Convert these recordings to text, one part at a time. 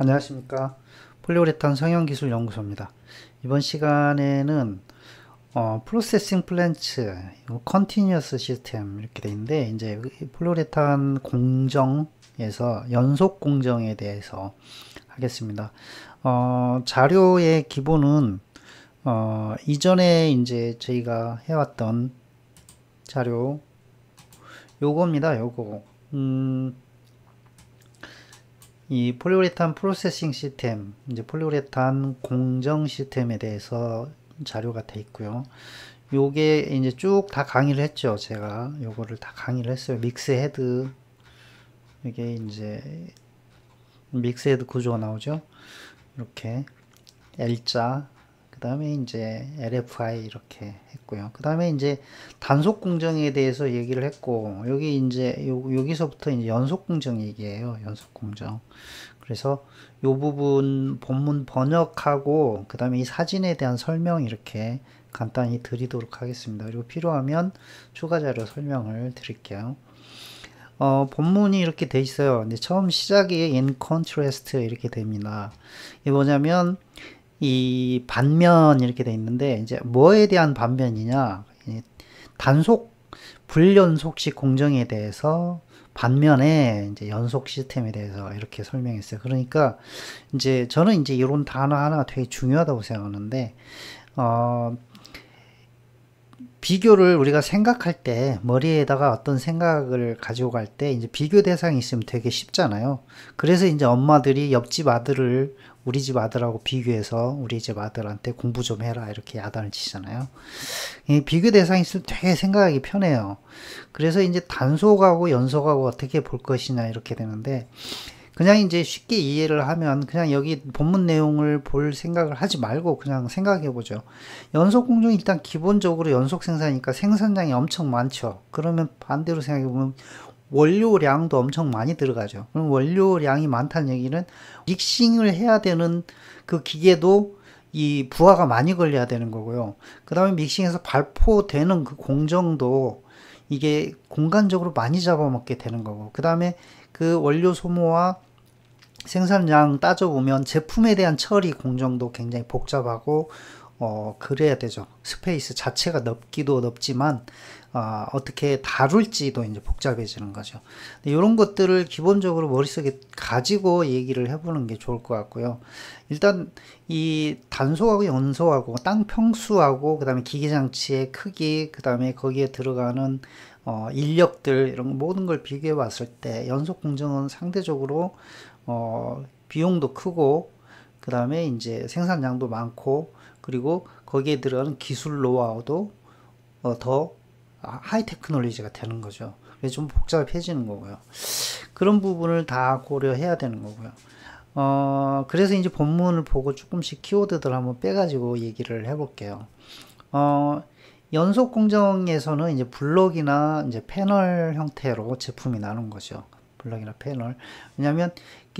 안녕하십니까. 폴리우레탄 성형기술연구소입니다. 이번 시간에는 프로세싱 플랜츠, 컨티뉴어스 시스템 이렇게 돼 있는데, 이제 폴리우레탄 공정에서 연속 공정에 대해서 하겠습니다. 자료의 기본은 이전에 이제 저희가 해왔던 자료 요겁니다. 요거. 이 폴리우레탄 프로세싱 시스템, 이제 폴리우레탄 공정 시스템에 대해서 자료가 돼 있고요. 요게 이제 쭉 다 강의를 했죠. 제가 요거를 다 강의를 했어요. 믹스 헤드, 이게 이제 믹스 헤드 구조가 나오죠. 이렇게 L자, 그 다음에 이제 LFI 이렇게 했고요. 그 다음에 이제 단속 공정에 대해서 얘기를 했고, 여기 이제 여기서부터 이제 연속 공정 얘기예요. 연속 공정. 그래서 요 부분 본문 번역하고 그 다음에 이 사진에 대한 설명 이렇게 간단히 드리도록 하겠습니다. 그리고 필요하면 추가 자료 설명을 드릴게요. 본문이 이렇게 돼 있어요. 근데 처음 시작이 in contrast 이렇게 됩니다. 이게 뭐냐면 이 반면 이렇게 돼 있는데, 이제 뭐에 대한 반면이냐, 단속 불연속식 공정에 대해서, 반면에 이제 연속 시스템에 대해서 이렇게 설명했어요. 그러니까 이제 저는 이제 이런 단어 하나 되게 중요하다고 생각하는데, 비교를 우리가 생각할 때, 머리에다가 어떤 생각을 가지고 갈 때 이제 비교 대상이 있으면 되게 쉽잖아요. 그래서 이제 엄마들이 옆집 아들을 우리 집 아들하고 비교해서 우리 집 아들한테 공부 좀 해라 이렇게 야단을 치잖아요. 이 비교 대상이 있으면 되게 생각하기 편해요. 그래서 이제 단속하고 연속하고 어떻게 볼 것이냐 이렇게 되는데, 그냥 이제 쉽게 이해를 하면 그냥 여기 본문 내용을 볼 생각을 하지 말고 그냥 생각해 보죠. 연속 공정이 일단 기본적으로 연속 생산이니까 생산량이 엄청 많죠. 그러면 반대로 생각해 보면 원료량도 엄청 많이 들어가죠. 그럼 원료량이 많다는 얘기는 믹싱을 해야 되는 그 기계도 이 부하가 많이 걸려야 되는 거고요. 그 다음에 믹싱해서 발포되는 그 공정도 이게 공간적으로 많이 잡아먹게 되는 거고, 그 다음에 그 원료 소모와 생산량 따져보면 제품에 대한 처리 공정도 굉장히 복잡하고 그래야 되죠. 스페이스 자체가 넓기도 넓지만 어떻게 다룰지도 이제 복잡해지는 거죠. 이런 것들을 기본적으로 머릿속에 가지고 얘기를 해보는 게 좋을 것 같고요. 일단 이 단속하고 연속하고 땅 평수하고 그 다음에 기계장치의 크기, 그 다음에 거기에 들어가는 인력들, 이런 모든 걸 비교해 봤을 때 연속 공정은 상대적으로 비용도 크고, 그 다음에 이제 생산량도 많고, 그리고 거기에 들어가는 기술 노하우도 더 하이 테크놀로지가 되는 거죠. 그래서 좀 복잡해지는 거고요. 그런 부분을 다 고려해야 되는 거고요. 그래서 이제 본문을 보고 조금씩 키워드들 한번 빼가지고 얘기를 해볼게요. 연속 공정에서는 이제 블록이나 이제 패널 형태로 제품이 나눈 거죠. 블록이나 패널. 왜냐면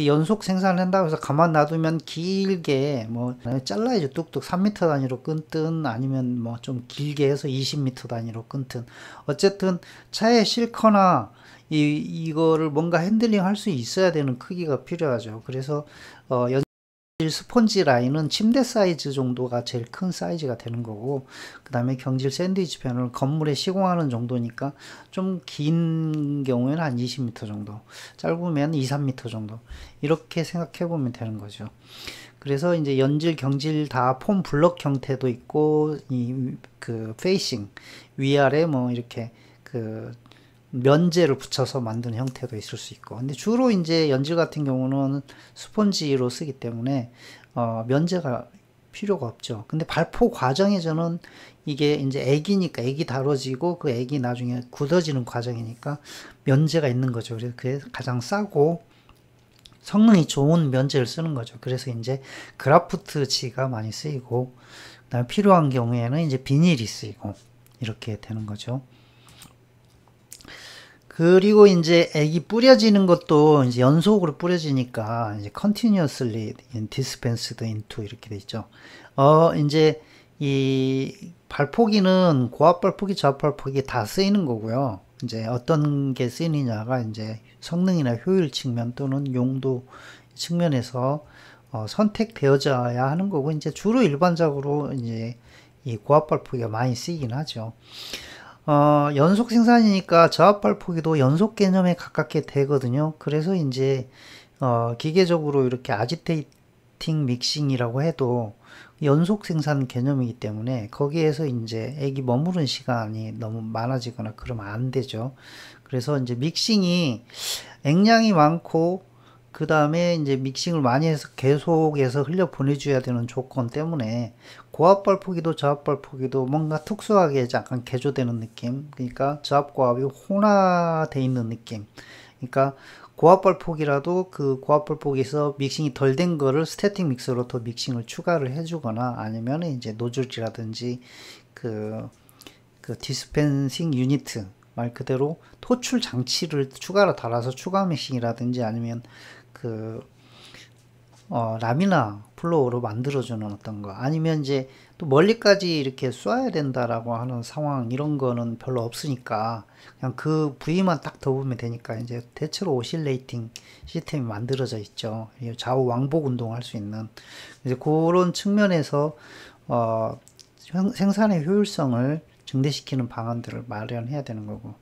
연속 생산을 한다고 해서 가만 놔두면 길게 뭐 잘라야죠. 뚝뚝 3m 단위로 끊든 아니면 뭐 좀 길게 해서 20m 단위로 끊든, 어쨌든 차에 싣거나 이거를 뭔가 핸들링 할 수 있어야 되는 크기가 필요하죠. 그래서 스폰지 라인은 침대 사이즈 정도가 제일 큰 사이즈가 되는 거고, 그 다음에 경질 샌드위치 패널은 건물에 시공하는 정도니까 좀 긴 경우에는 한 20m 정도, 짧으면 2, 3m 정도, 이렇게 생각해 보면 되는 거죠. 그래서 이제 연질, 경질 다 폼 블럭 형태도 있고, 그 페이싱 위아래 뭐 이렇게 그 면제를 붙여서 만든 형태도 있을 수 있고, 근데 주로 이제 연질 같은 경우는 스펀지로 쓰기 때문에 면제가 필요가 없죠. 근데 발포 과정에서는 이게 이제 액이니까, 액이 다뤄지고 그 액이 나중에 굳어지는 과정이니까 면제가 있는 거죠. 그래서 그게 가장 싸고 성능이 좋은 면제를 쓰는 거죠. 그래서 이제 그라프트지가 많이 쓰이고, 그다음에 필요한 경우에는 이제 비닐이 쓰이고 이렇게 되는 거죠. 그리고 이제 액이 뿌려지는 것도 이제 연속으로 뿌려지니까 이제 continuously dispensed into 이렇게 돼 있죠. 이제 이 발포기는 고압 발포기, 저압 발포기 다 쓰이는 거고요. 이제 어떤 게 쓰이느냐가 이제 성능이나 효율 측면 또는 용도 측면에서 선택되어져야 하는 거고, 이제 주로 일반적으로 이제 이 고압발포기가 많이 쓰이긴 하죠. 연속 생산이니까 저압발포기도 연속 개념에 가깝게 되거든요. 그래서 이제 기계적으로 이렇게 아지테이팅 믹싱이라고 해도 연속 생산 개념이기 때문에 거기에서 이제 액이 머무른 시간이 너무 많아지거나 그러면 안 되죠. 그래서 이제 믹싱이 액량이 많고 그 다음에 이제 믹싱을 많이 해서 계속해서 흘려 보내줘야 되는 조건 때문에 고압발포기도 저압발포기도 뭔가 특수하게 약간 개조되는 느낌, 그러니까 저압고압이 혼화되어 있는 느낌. 그러니까 고압발포기라도 그 고압발포기에서 믹싱이 덜 된 거를 스태틱 믹서로 더 믹싱을 추가를 해주거나, 아니면 이제 노즐이라든지 그 디스펜싱 유니트, 말 그대로 토출 장치를 추가로 달아서 추가 믹싱이라든지, 아니면 그 라미나 플로우로 만들어주는 어떤 거, 아니면 이제 또 멀리까지 이렇게 쏴야 된다라고 하는 상황, 이런 거는 별로 없으니까 그냥 그 부위만 딱 덮으면 되니까 이제 대체로 오실레이팅 시스템이 만들어져 있죠. 좌우 왕복 운동할 수 있는. 이제 그런 측면에서 생산의 효율성을 증대시키는 방안들을 마련해야 되는 거고.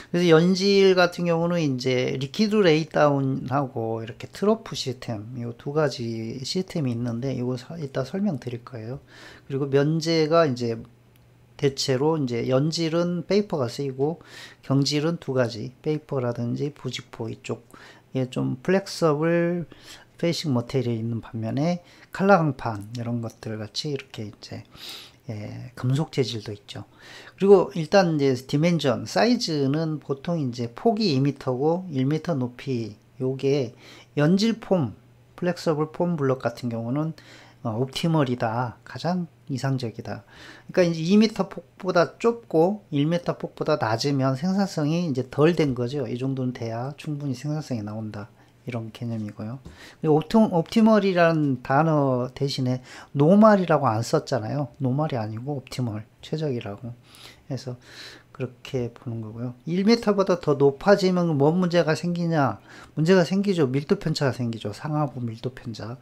그래서 연질 같은 경우는 이제 리퀴드 레이다운하고 이렇게 트러프 시스템, 이 두 가지 시스템이 있는데 이거 이따 설명드릴 거예요. 그리고 면제가 이제 대체로 이제 연질은 페이퍼가 쓰이고 경질은 두 가지, 페이퍼라든지 부직포 이쪽에 좀 플렉서블 페이싱 머테리얼이 있는 반면에 칼라 강판 이런 것들 같이 이렇게 이제 금속 재질도 있죠. 그리고 일단 이제 디멘전 사이즈는 보통 이제 폭이 2m고 1m 높이, 요게 연질 폼, 플렉서블 폼 블럭 같은 경우는 옵티멀이다, 가장 이상적이다. 그러니까 이제 2m 폭보다 좁고 1m 폭보다 낮으면 생산성이 이제 덜 된 거죠. 이 정도는 돼야 충분히 생산성이 나온다, 이런 개념이고요. 옵티멀이라는 단어 대신에 노멀이라고 안 썼잖아요. 노멀이 아니고 옵티멀, 최적이라고 해서 그렇게 보는 거고요. 1m보다 더 높아지면 뭔 문제가 생기냐? 문제가 생기죠. 밀도 편차가 생기죠. 상하부 밀도 편차,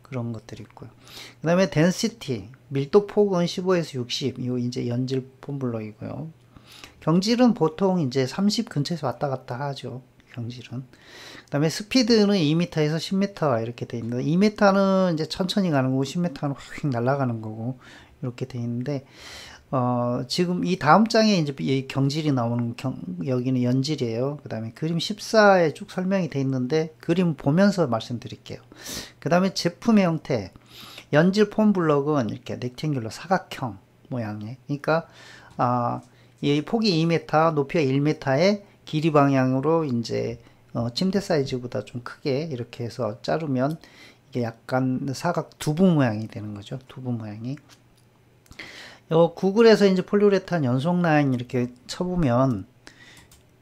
그런 것들이 있고요. 그 다음에 덴시티, 밀도 폭은 15에서 60, 이거 이제 연질 폼블럭이고요. 경질은 보통 이제 30 근처에서 왔다 갔다 하죠. 경질은. 그 다음에 스피드는 2m에서 10m 이렇게 돼 있는데, 2m는 이제 천천히 가는 거고 10m는 휙 날아가는 거고, 이렇게 돼 있는데, 지금 이 다음 장에 이제 이 경질이 나오는 여기는 연질이에요. 그 다음에 그림 14에 쭉 설명이 돼 있는데 그림 보면서 말씀드릴게요. 그 다음에 제품의 형태, 연질 폼 블럭은 이렇게 렉탱귤러 사각형 모양의, 그러니까 이 폭이 2m, 높이가 1m의 길이 방향으로 이제 침대 사이즈보다 좀 크게 이렇게 해서 자르면 이게 약간 사각 두부 모양이 되는 거죠. 두부 모양이. 구글에서 이제 폴리우레탄 연속 라인 이렇게 쳐보면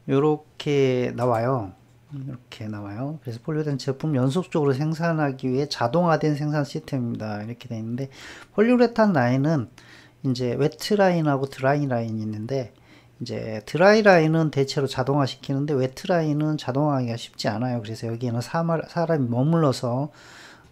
이렇게 나와요. 이렇게 나와요. 그래서 폴리우레탄 제품 연속적으로 생산하기 위해 자동화된 생산 시스템입니다, 이렇게 되어 있는데, 폴리우레탄 라인은 이제 웨트 라인하고 드라이 라인이 있는데, 이제 드라이 라인은 대체로 자동화 시키는데 웨트 라인은 자동화하기가 쉽지 않아요. 그래서 여기에는 사람이 머물러서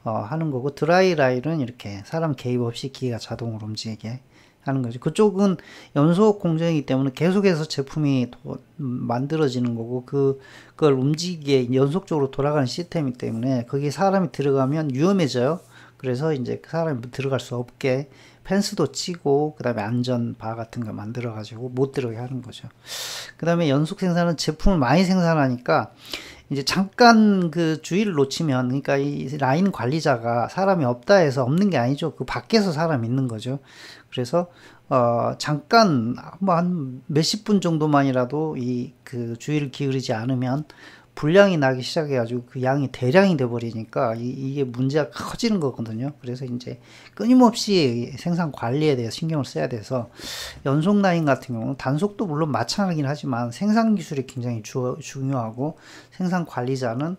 하는 거고, 드라이 라인은 이렇게 사람 개입 없이 기계가 자동으로 움직이게 하는 거죠. 그쪽은 연속 공정이기 때문에 계속해서 제품이 만들어지는 거고, 그걸 움직이게 연속적으로 돌아가는 시스템이기 때문에 거기에 사람이 들어가면 위험해져요. 그래서 이제 사람이 들어갈 수 없게 펜스도 치고, 그 다음에 안전바 같은 거 만들어 가지고 못 들어가게 하는 거죠. 그 다음에 연속 생산은 제품을 많이 생산하니까 이제 잠깐 그 주의를 놓치면, 그러니까 이 라인 관리자가 사람이 없다 해서 없는 게 아니죠. 그 밖에서 사람이 있는 거죠. 그래서 잠깐 뭐 한 몇십 분 정도만이라도 그 주의를 기울이지 않으면 불량이 나기 시작해 가지고 그 양이 대량이 돼 버리니까 이게 문제가 커지는 거거든요. 그래서 이제 끊임없이 생산 관리에 대해서 신경을 써야 돼서, 연속 라인 같은 경우는 단속도 물론 마찬가지긴 하지만 생산 기술이 굉장히 중요하고, 생산 관리자는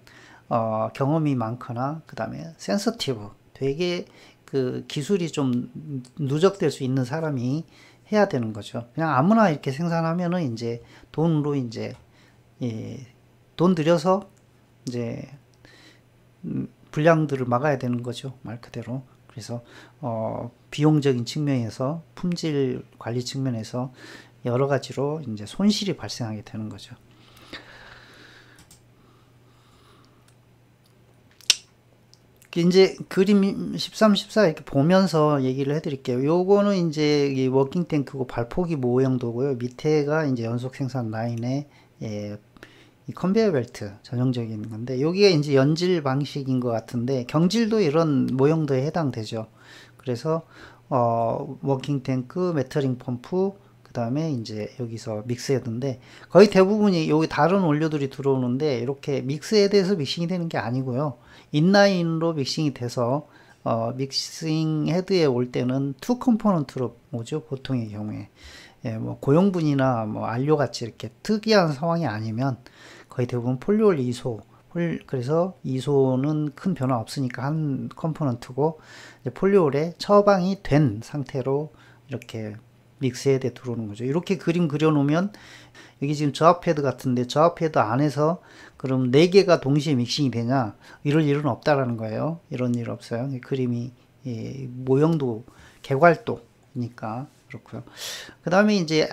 경험이 많거나 그 다음에 센서티브, 되게 그 기술이 좀 누적될 수 있는 사람이 해야 되는 거죠. 그냥 아무나 이렇게 생산하면은 이제 돈으로 이제 돈 들여서 이제 불량들을 막아야 되는 거죠. 말 그대로. 그래서 비용적인 측면에서 품질 관리 측면에서 여러 가지로 이제 손실이 발생하게 되는 거죠. 이제 그림 13, 14 이렇게 보면서 얘기를 해드릴게요. 요거는 이제 이 워킹 탱크고 발포기 모형도고요. 밑에가 이제 연속 생산 라인의 이 컨베이어 벨트 전형적인 건데, 여기가 이제 연질 방식인 것 같은데 경질도 이런 모형도에 해당되죠. 그래서 워킹 탱크, 메터링 펌프, 그 다음에 이제 여기서 믹스헤드인데, 거의 대부분이 여기 다른 원료들이 들어오는데 이렇게 믹스헤드에서 믹싱이 되는 게 아니고요. 인라인으로 믹싱이 돼서 믹싱 헤드에 올 때는 투 컴포넌트로 오죠. 보통의 경우에. 예, 뭐 고용분이나 뭐 안료 같이 이렇게 특이한 상황이 아니면 거의 대부분 폴리올 이소, 그래서 이소는 큰 변화 없으니까 한 컴포넌트고, 폴리올에 처방이 된 상태로 이렇게 믹스헤드에 들어오는 거죠. 이렇게 그림 그려놓으면 여기 지금 저압 헤드 같은데, 저압 헤드 안에서 그럼 4개가 동시에 믹싱이 되냐? 이럴 일은 없다라는 거예요. 이런 일 없어요. 그림이 모형도 개괄도니까 그렇고요. 그 다음에 이제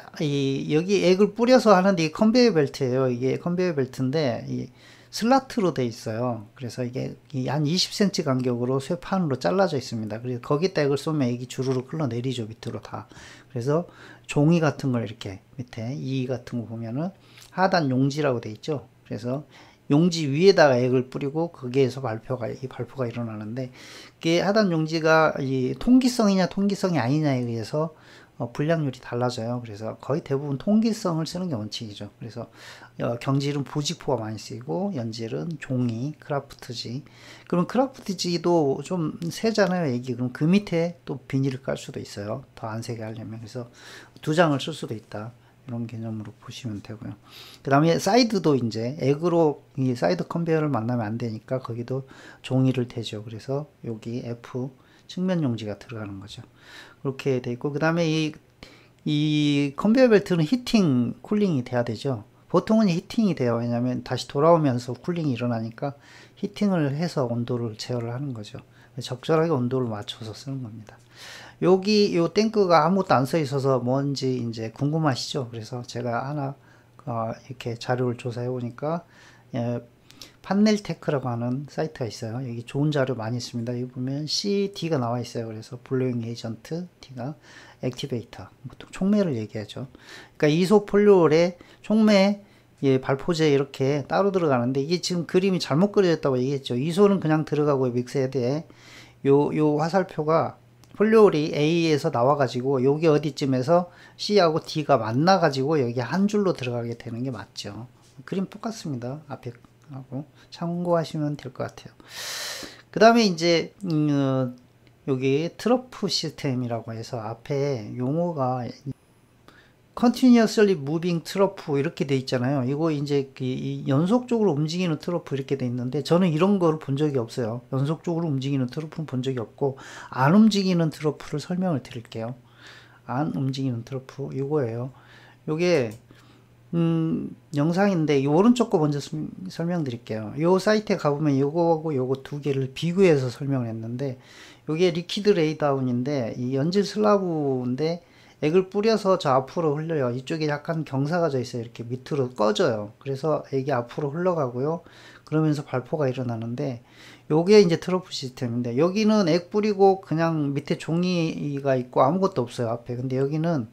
여기 액을 뿌려서 하는데 이게 컨베이어 벨트예요. 이게 컨베이어 벨트인데 이 슬라트로 돼 있어요. 그래서 이게 한 20cm 간격으로 쇠판으로 잘라져 있습니다. 그래서 거기다 액을 쏘면 액이 주르륵 흘러내리죠, 밑으로 다. 그래서 종이 같은 걸 이렇게 밑에 이 같은 거 보면은 하단 용지라고 돼 있죠. 그래서 용지 위에다가 액을 뿌리고 거기에서 발포가 일어나는데, 이게 하단 용지가 이 통기성이냐 통기성이 아니냐에 의해서 불량률이 달라져요. 그래서 거의 대부분 통기성을 쓰는 게 원칙이죠. 그래서 경질은 부직포가 많이 쓰이고, 연질은 종이, 크라프트지. 그럼 크라프트지도 좀 세잖아요, 액이. 그럼 그 밑에 또 비닐을 깔 수도 있어요. 더 안 세게 하려면. 그래서 2장을 쓸 수도 있다. 이런 개념으로 보시면 되고요. 그 다음에 사이드도 이제 액으로 이 사이드 컨베이어를 만나면 안 되니까 거기도 종이를 대죠. 그래서 여기 F 측면 용지가 들어가는 거죠. 그렇게 돼 있고, 그 다음에 이 컨베이어 벨트는 히팅, 쿨링이 돼야 되죠. 보통은 히팅이 돼요. 왜냐하면 다시 돌아오면서 쿨링이 일어나니까 히팅을 해서 온도를 제어를 하는 거죠. 적절하게 온도를 맞춰서 쓰는 겁니다. 여기 요 탱크가 아무것도 안 써 있어서 뭔지 이제 궁금하시죠? 그래서 제가 하나 이렇게 자료를 조사해 보니까 판넬테크라고 하는 사이트가 있어요. 여기 좋은 자료 많이 있습니다. 여기 보면 CD가 나와 있어요. 그래서 블로잉 에이전트, D가 액티베이터, 보통 촉매를 얘기하죠. 그러니까 이소폴리올에 촉매, 발포제 이렇게 따로 들어가는데, 이게 지금 그림이 잘못 그려졌다고 얘기했죠. 이소는 그냥 들어가고 믹스헤드에 요 화살표가 폴리올이 A에서 나와가지고 여기 어디쯤에서 C하고 D가 만나가지고 여기 한 줄로 들어가게 되는 게 맞죠. 그림 똑같습니다. 앞에 하고 참고하시면 될 것 같아요. 그 다음에 이제 여기 트러프 시스템이라고 해서 앞에 용어가 continuously moving 트러프 이렇게 돼 있잖아요. 이거 이제 연속적으로 움직이는 트러프 이렇게 돼 있는데, 저는 이런 거를 본 적이 없어요. 연속적으로 움직이는 트러프는 본 적이 없고, 안 움직이는 트러프를 설명을 드릴게요. 안 움직이는 트러프 이거예요. 요게 영상인데 이 오른쪽 거 먼저 설명드릴게요. 요 사이트에 가보면 요거하고 요거 두 개를 비교해서 설명을 했는데, 요게 리퀴드 레이다운인데 이 연질 슬라브인데 액을 뿌려서 저 앞으로 흘려요. 이쪽에 약간 경사가 져 있어요. 이렇게 밑으로 꺼져요. 그래서 액이 앞으로 흘러가고요. 그러면서 발포가 일어나는데, 요게 이제 트러프 시스템인데, 여기는 액 뿌리고 그냥 밑에 종이가 있고 아무것도 없어요, 앞에. 근데 여기는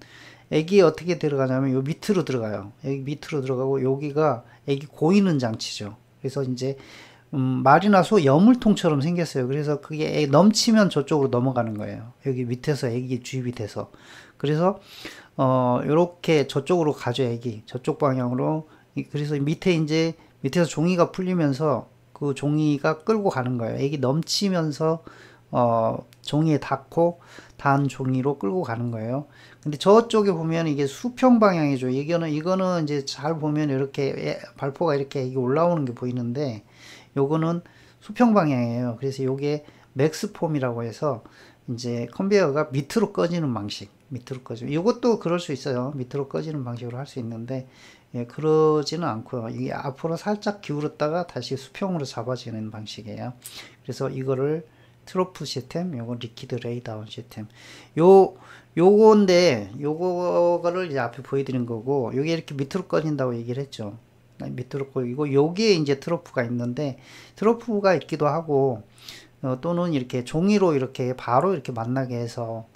액이 어떻게 들어가냐면 요 밑으로 들어가요. 액이 밑으로 들어가고 여기가 액이 고이는 장치죠. 그래서 이제 말이나 소 여물통처럼 생겼어요. 그래서 그게 액 넘치면 저쪽으로 넘어가는 거예요. 여기 밑에서 액이 주입이 돼서. 그래서 요렇게 저쪽으로 가죠, 액이. 저쪽 방향으로. 그래서 밑에 이제 밑에서 종이가 풀리면서 그 종이가 끌고 가는 거예요. 액이 넘치면서 종이에 닿고 단 종이로 끌고 가는 거예요. 근데 저쪽에 보면 이게 수평 방향이죠. 이거는 이제 잘 보면 이렇게 발포가 이렇게 액이 올라오는 게 보이는데, 요거는 수평 방향이에요. 그래서 요게 맥스폼이라고 해서 이제 컨베이어가 밑으로 꺼지는 방식, 밑으로 꺼지는. 이것도 그럴 수 있어요. 밑으로 꺼지는 방식으로 할 수 있는데, 예, 그러지는 않고요. 이게 앞으로 살짝 기울었다가 다시 수평으로 잡아지는 방식이에요. 그래서 이거를 트로프 시스템, 요거 리퀴드 레이다운 시스템. 요거를 이제 앞에 보여드린 거고, 요게 이렇게 밑으로 꺼진다고 얘기를 했죠. 밑으로 꺼지고, 요게 이제 트로프가 있는데, 트로프가 있기도 하고, 또는 이렇게 종이로 이렇게 바로 이렇게 만나게 해서,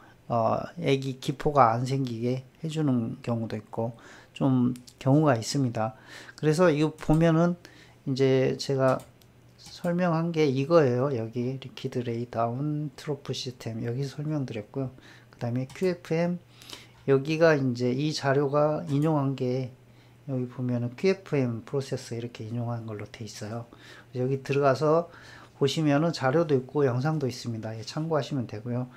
애기 기포가 안 생기게 해주는 경우도 있고, 좀 경우가 있습니다. 그래서 이거 보면은, 이제 제가 설명한 게 이거예요. 여기 리퀴드 레이다운 트로프 시스템 여기 설명드렸고요. 그 다음에 QFM 여기가 이제 이 자료가 인용한 게 여기 보면은 QFM 프로세서 이렇게 인용한 걸로 돼 있어요. 여기 들어가서 보시면은 자료도 있고 영상도 있습니다. 예, 참고하시면 되고요.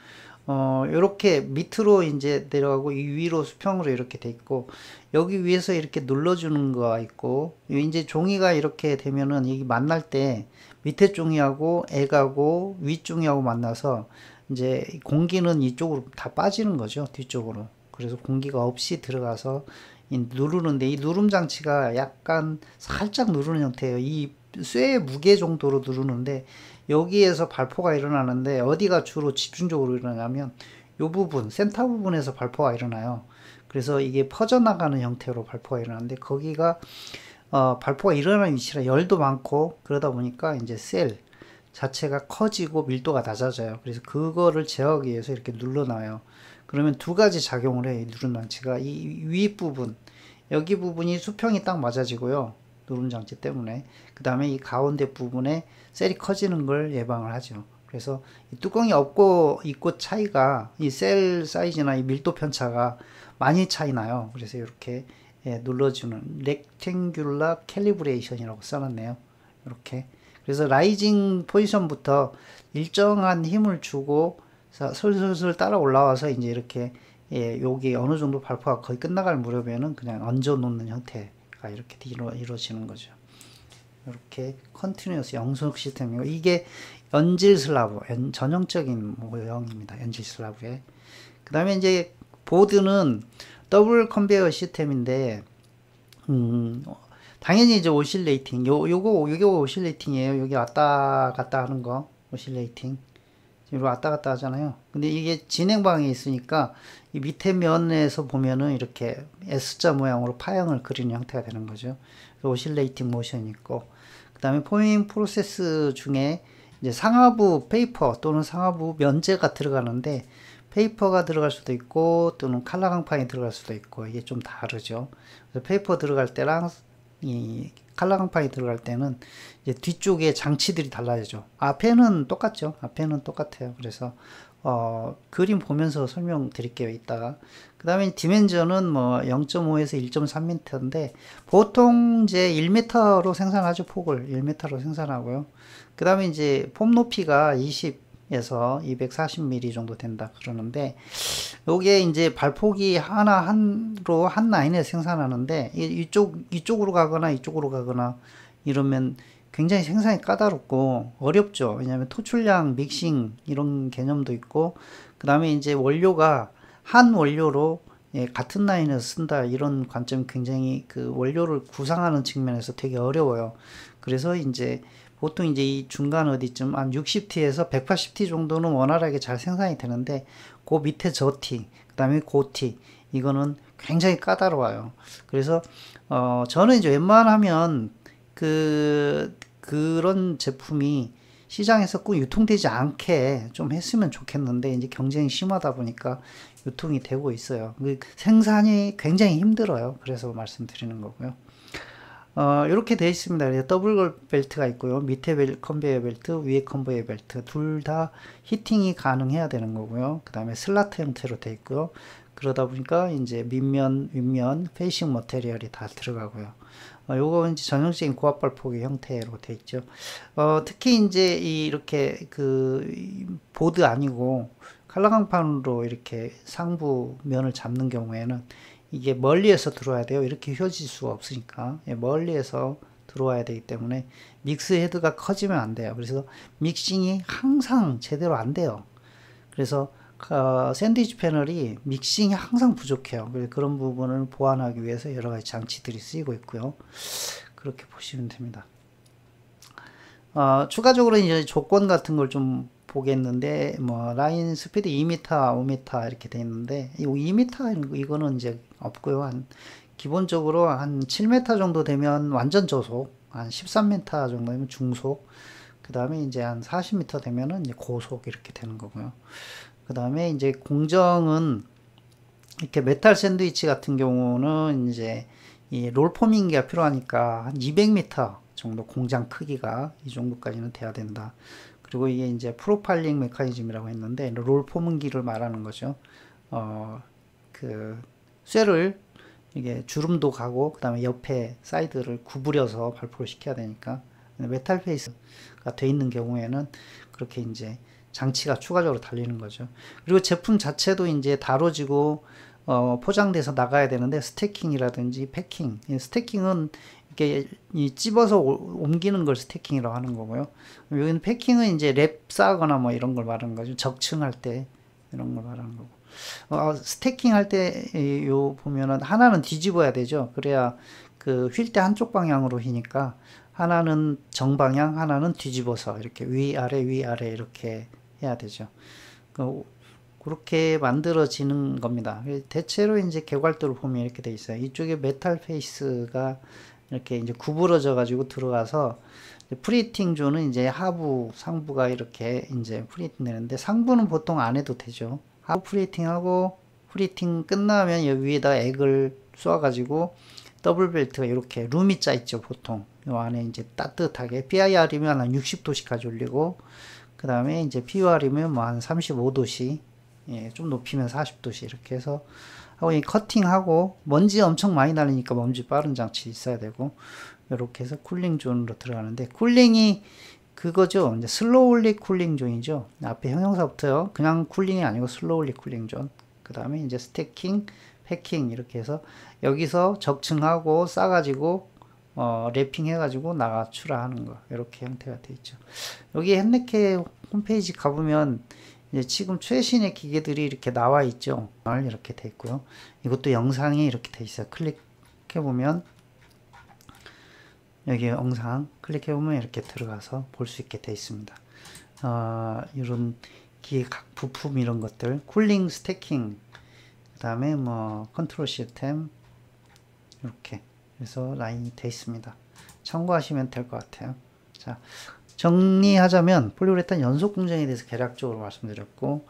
이렇게 밑으로 이제 내려가고 이 위로 수평으로 이렇게 돼 있고 여기 위에서 이렇게 눌러주는 거가 있고 이제 종이가 이렇게 되면은 이게 만날 때 밑에 종이하고 액하고 위 종이하고 만나서 이제 공기는 이쪽으로 다 빠지는 거죠. 뒤쪽으로. 그래서 공기가 없이 들어가서 누르는데 이 누름 장치가 약간 살짝 누르는 형태예요. 이 쇠의 무게 정도로 누르는데 여기에서 발포가 일어나는데 어디가 주로 집중적으로 일어나냐면 이 부분 센터 부분에서 발포가 일어나요. 그래서 이게 퍼져나가는 형태로 발포가 일어나는데 거기가 발포가 일어나는 위치라 열도 많고 그러다 보니까 이제 셀 자체가 커지고 밀도가 낮아져요. 그래서 그거를 제어하기 위해서 이렇게 눌러놔요. 그러면 두 가지 작용을 해. 이 누름 장치가 이 윗부분 여기 부분이 수평이 딱 맞아지고요. 누름 장치 때문에 그 다음에 이 가운데 부분에 셀이 커지는 걸 예방을 하죠. 그래서 이 뚜껑이 없고 있고 차이가 이 셀 사이즈나 이 밀도 편차가 많이 차이 나요. 그래서 이렇게 눌러주는 렉탱귤라 캘리브레이션이라고 써놨네요. 이렇게 그래서 라이징 포지션부터 일정한 힘을 주고 슬슬 따라 올라와서 이제 이렇게 여기 어느 정도 발포가 거의 끝나갈 무렵에는 그냥 얹어 놓는 형태가 이렇게 이루어지는 거죠. 이렇게 컨티뉴어스 영속 시스템이고 이게 연질 슬라브 전형적인 모형입니다. 연질 슬라브에 그 다음에 이제 보드는 더블 컨베이어 시스템인데 당연히 이제 오실레이팅 요게 오실레이팅이에요. 여기 왔다 갔다 하는 거 오실레이팅 이로 왔다 갔다 하잖아요. 근데 이게 진행방에 있으니까 이 밑에 면에서 보면은 이렇게 S자 모양으로 파형을 그리는 형태가 되는 거죠. 오실레이팅 모션이 있고 그 다음에 포밍 프로세스 중에 이제 상하부 페이퍼 또는 상하부 면제가 들어가는데 페이퍼가 들어갈 수도 있고 또는 칼라 강판이 들어갈 수도 있고 이게 좀 다르죠. 그래서 페이퍼 들어갈 때랑 이 칼라 강판이 들어갈 때는 이제 뒤쪽에 장치들이 달라지죠. 앞에는 똑같죠. 앞에는 똑같아요. 그래서 그림 보면서 설명드릴게요. 이따가. 그 다음에 디멘전은 뭐 0.5에서 1.3m인데 보통 이제 1m로 생산하죠. 폭을 1m로 생산하고요. 그 다음에 이제 폼 높이가 20에서 240mm 정도 된다 그러는데 요게 이제 발폭이 하나로 한 라인에 생산하는데 이쪽으로 가거나 이쪽으로 가거나 이러면 굉장히 생산이 까다롭고 어렵죠. 왜냐하면 토출량, 믹싱 이런 개념도 있고 그 다음에 이제 원료가 한 원료로 같은 라인에서 쓴다 이런 관점이 굉장히 그 원료를 구상하는 측면에서 되게 어려워요. 그래서 이제 보통 이제 이 중간 어디쯤 한 60T에서 180T 정도는 원활하게 잘 생산이 되는데 그 밑에 저 T, 그 다음에 그 T 이거는 굉장히 까다로워요. 그래서 저는 이제 웬만하면 그런 제품이 시장에서 꼭 유통되지 않게 좀 했으면 좋겠는데 이제 경쟁이 심하다 보니까 유통이 되고 있어요. 생산이 굉장히 힘들어요. 그래서 말씀드리는 거고요. 이렇게 되어 있습니다. 더블 벨트가 있고요. 밑에 컨베이어 벨트, 위에 컨베이어 벨트 둘 다 히팅이 가능해야 되는 거고요. 그 다음에 슬라트 형태로 되어 있고요. 그러다 보니까 이제 밑면, 윗면, 페이싱 머테리얼이 다 들어가고요. 요거 이제 전형적인 고압 발포기 형태로 되어 있죠. 특히 이제 이렇게 보드 아니고 칼라 강판으로 이렇게 상부 면을 잡는 경우에는 이게 멀리에서 들어와야 돼요. 이렇게 휘어질 수가 없으니까 멀리에서 들어와야 되기 때문에 믹스 헤드가 커지면 안 돼요. 그래서 믹싱이 항상 제대로 안 돼요. 그래서 샌드위치 패널이 믹싱이 항상 부족해요. 그래서 그런 부분을 보완하기 위해서 여러 가지 장치들이 쓰이고 있고요. 그렇게 보시면 됩니다. 추가적으로 이제 조건 같은 걸 좀 보겠는데, 뭐, 라인 스피드 2m, 5m 이렇게 돼 있는데, 이 2m 이거는 이제 없고요. 기본적으로 한 7m 정도 되면 완전 저속, 한 13m 정도 되면 중속, 그 다음에 이제 한 40m 되면은 이제 고속 이렇게 되는 거고요. 그 다음에 이제 공정은 이렇게 메탈 샌드위치 같은 경우는 이제 이 롤포밍기가 필요하니까 한 200m 정도 공장 크기가 이 정도까지는 돼야 된다. 그리고 이게 이제 프로파일링 메커니즘이라고 했는데 롤포밍기를 말하는 거죠. 그 쇠를 이게 주름도 가고 그 다음에 옆에 사이드를 구부려서 발포를 시켜야 되니까 메탈 페이스가 돼 있는 경우에는 그렇게 이제 장치가 추가적으로 달리는 거죠. 그리고 제품 자체도 이제 다뤄지고 포장돼서 나가야 되는데 스태킹이라든지 패킹, 스태킹은 이렇게 찝어서 옮기는 걸 스태킹이라고 하는 거고요. 여기는 패킹은 이제 랩 싸거나 뭐 이런 걸 말하는 거죠. 적층할 때 이런 걸 말하는 거고. 스태킹 할 때 요 보면은 하나는 뒤집어야 되죠. 그래야 그 휠 때 한쪽 방향으로 휘니까 하나는 정방향, 하나는 뒤집어서 이렇게 위아래 이렇게 해야 되죠. 그렇게 만들어지는 겁니다. 대체로 이제 개괄도를 보면 이렇게 돼 있어요. 이쪽에 메탈 페이스가 이렇게 이제 구부러져 가지고 들어가서 프리팅 존은 이제 하부, 상부가 이렇게 이제 프리팅 되는데 상부는 보통 안 해도 되죠. 하부 프리팅하고 프리팅 끝나면 여기 위에다 액을 쏘아 가지고 더블 벨트가 이렇게 룸이 짜 있죠. 보통 요 안에 이제 따뜻하게 PIR이면 한 60도씨까지 올리고 그 다음에 이제 PUR이면 뭐 한 35도씨, 예, 좀 높이면 40도씨 이렇게 해서 하고 이 커팅하고 먼지 엄청 많이 날리니까 먼지 빠른 장치 있어야 되고 이렇게 해서 쿨링 존으로 들어가는데 쿨링이 그거죠. 이제 슬로울리 쿨링 존이죠. 앞에 형용사부터요. 그냥 쿨링이 아니고 슬로울리 쿨링 존. 그 다음에 이제 스태킹, 패킹 이렇게 해서 여기서 적층하고 싸가지고 랩핑 해가지고 나가출하하는 거 이렇게 형태가 되어 있죠. 여기 헨네케 홈페이지 가보면 이제 지금 최신의 기계들이 이렇게 나와 있죠. 이렇게 돼 있고요. 이것도 영상이 이렇게 돼 있어요. 클릭해 보면 여기 영상 클릭해 보면 이렇게 들어가서 볼 수 있게 돼 있습니다. 이런 기계 각 부품 이런 것들, 쿨링, 스태킹, 그 다음에 뭐 컨트롤 시스템 이렇게 그래서 라인이 돼 있습니다. 참고하시면 될 것 같아요. 자, 정리하자면 폴리우레탄 연속 공정에 대해서 개략적으로 말씀드렸고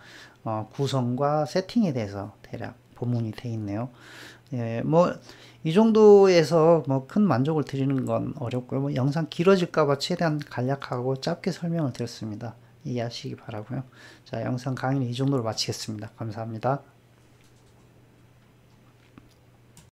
구성과 세팅에 대해서 대략 본문이 돼 있네요. 예, 뭐 이 정도에서 뭐 큰 만족을 드리는 건 어렵고요. 뭐 영상 길어질까봐 최대한 간략하고 짧게 설명을 드렸습니다. 이해하시기 바라고요. 자, 영상 강의는 이 정도로 마치겠습니다. 감사합니다.